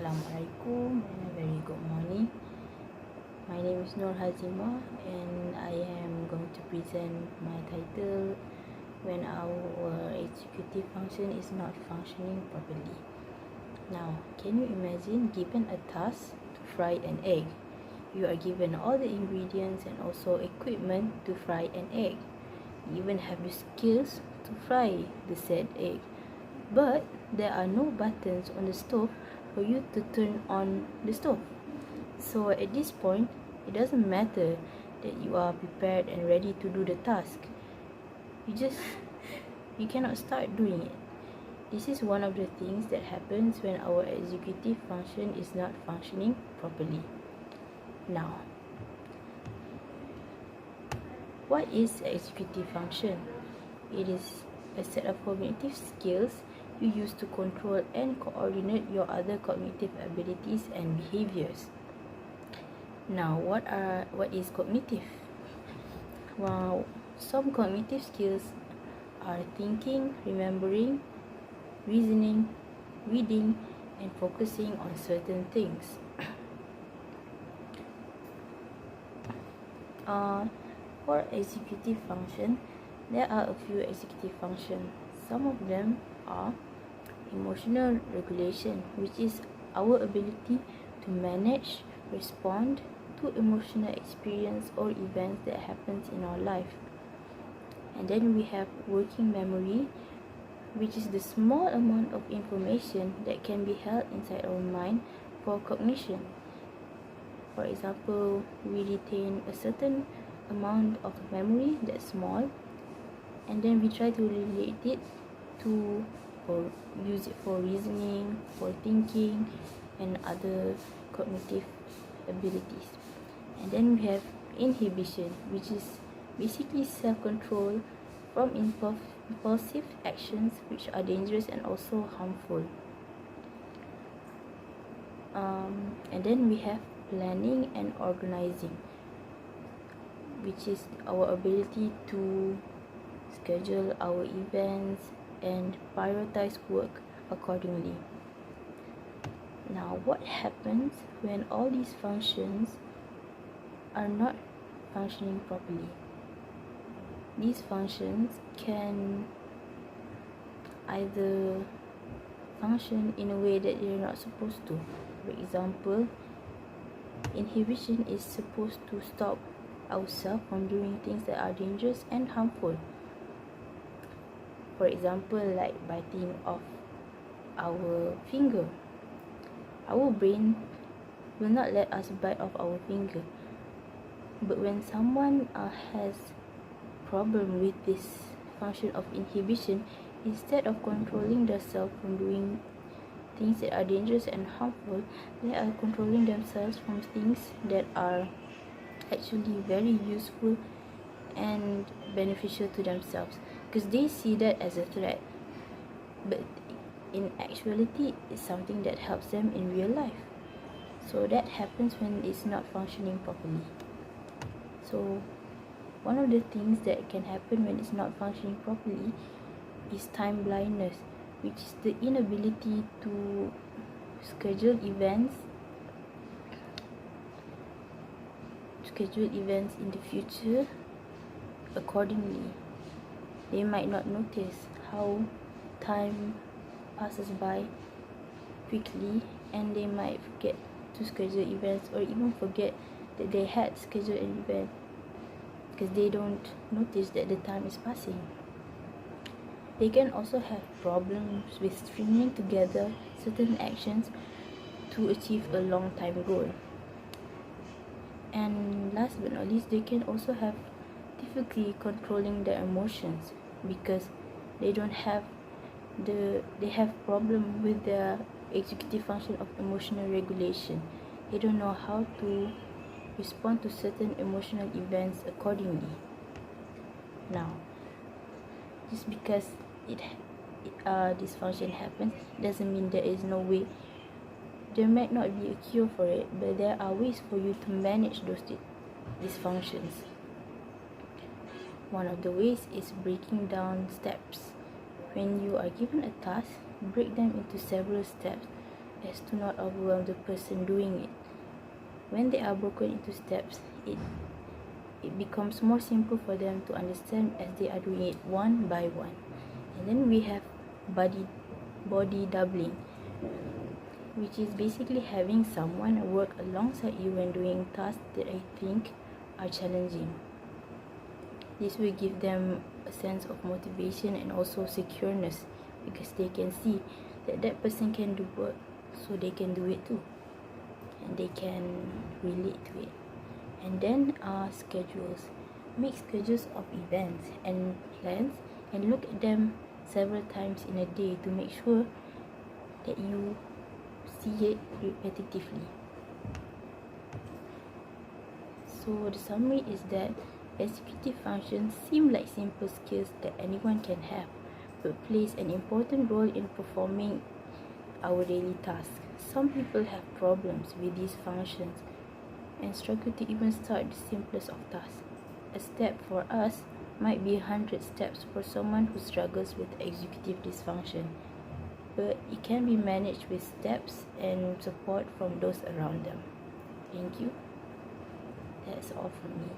Assalamualaikum and a very good morning. My name is NUR HAZIMAH and I am going to present my title when our executive function is not functioning properly. Now, can you imagine given a task to fry an egg? You are given all the ingredients and also equipment to fry an egg. You even have the skills to fry the said egg. But there are no buttons on the stove for you to turn on the stove. So at this point, it doesn't matter that you are prepared and ready to do the task. You cannot start doing it. This is one of the things that happens when our executive function is not functioning properly. Now, what is executive function? It is a set of cognitive skills you use to control and coordinate your other cognitive abilities and behaviors. Now, what is cognitive? Well, some cognitive skills are thinking, remembering, reasoning, reading, and focusing on certain things. For executive function, there are a few executive functions. Some of them are emotional regulation, which is our ability to manage, respond to emotional experience or events that happens in our life. And then we have working memory, which is the small amount of information that can be held inside our mind for cognition. For example, we retain a certain amount of memory that's small, and then we try to relate it to or use it for reasoning, for thinking, and other cognitive abilities. And then we have inhibition, which is basically self-control from impulsive actions which are dangerous and also harmful. And then we have planning and organizing, which is our ability to schedule our events and prioritize work accordingly. Now, what happens when all these functions are not functioning properly? These functions can either function in a way that they're not supposed to. For example, inhibition is supposed to stop ourselves from doing things that are dangerous and harmful. For example, like biting off our finger. Our brain will not let us bite off our finger. But when someone has problem with this function of inhibition, instead of controlling themselves from doing things that are dangerous and harmful, they are controlling themselves from things that are actually very useful and beneficial to themselves, because they see that as a threat, but in actuality it's something that helps them in real life. So that happens when it's not functioning properly. So one of the things that can happen when it's not functioning properly is time blindness, which is the inability to schedule events in the future accordingly. They might not notice how time passes by quickly, and they might forget to schedule events or even forget that they had scheduled an event because they don't notice that the time is passing. They can also have problems with stringing together certain actions to achieve a long time goal. And last but not least, they can also have difficulty controlling their emotions because they have problem with their executive function of emotional regulation. They don't know how to respond to certain emotional events accordingly. Now, just because this function happens doesn't mean there is no way. There might not be a cure for it, but there are ways for you to manage those dysfunctions. One of the ways is breaking down steps. When you are given a task, break them into several steps as to not overwhelm the person doing it. When they are broken into steps, it becomes more simple for them to understand as they are doing it one by one. And then we have body doubling, which is basically having someone work alongside you when doing tasks that I think are challenging. This will give them a sense of motivation and also secureness, because they can see that that person can do work, so they can do it too, and they can relate to it. And then schedules. Make schedules of events and plans and look at them several times in a day to make sure that you see it repetitively. So the summary is that executive functions seem like simple skills that anyone can have, but plays an important role in performing our daily tasks. Some people have problems with these functions and struggle to even start the simplest of tasks. A step for us might be 100 steps for someone who struggles with executive dysfunction, but it can be managed with steps and support from those around them. Thank you. That's all from me.